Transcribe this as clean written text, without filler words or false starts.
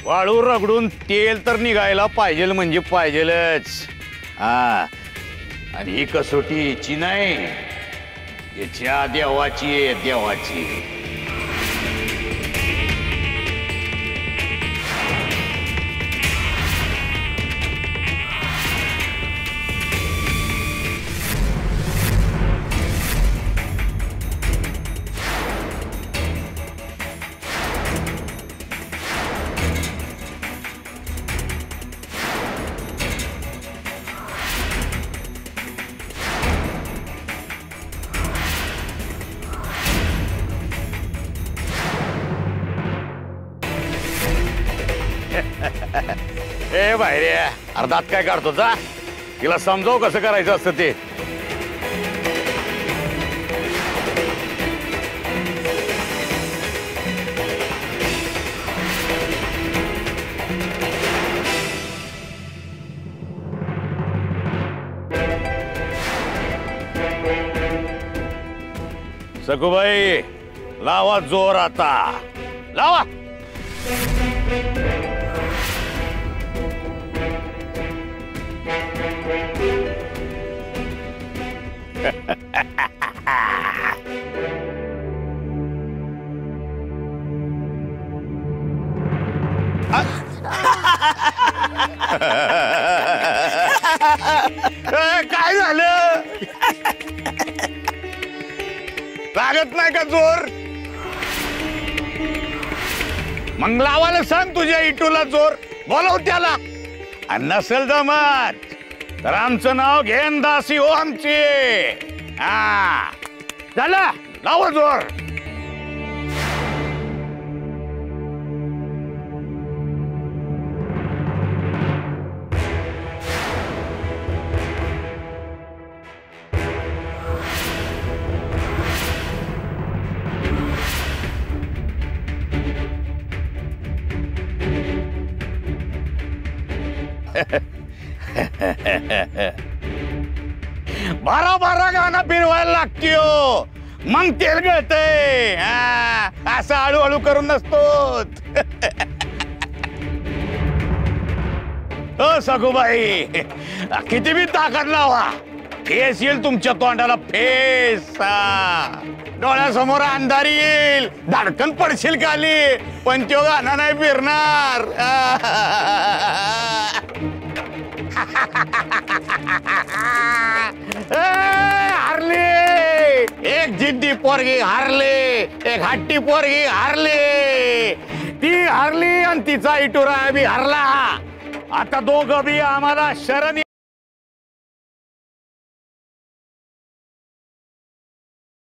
वाळू रगडून तेल तर निघायला पाहिजे म्हणजे पाहिजेलच. हा, आणि ही कसोटी हिची नाही, याच्या देवाची आहे, देवाची. ए बाहेर अर्धात काय काढतो जा, तिला समजाव कसं करायचं असतं ते. सखूबाई लावा जोर, आता लावा. काय झालं? लागत नाही का जोर? मग लावायला सांग तुझ्या इटूला जोर, बोलव त्याला. आणि नसेल जमत तर आमचं नाव घेन दासी हो आमची. हा झालं, लावा जोर. बारा बारा गाणं फिरवायला लागतो, मग तेल गळतंय. असं हळूहळू करून नसतो. हो सखूबाई, किती बी ताकद लावा, फेस येईल तुमच्या तोंडाला, फेस. डोळ्यासमोर अंधारी येईल, धडकन पडशील खाली, पण तो गाणं नाही फिरणार. हारली एक जिद्दी पोरगी, हारली एक हट्टी पोरगी, हारली. ती हारली आणि तिचा इटुरा बी हारला. आता दोघं बी आम्हाला शरण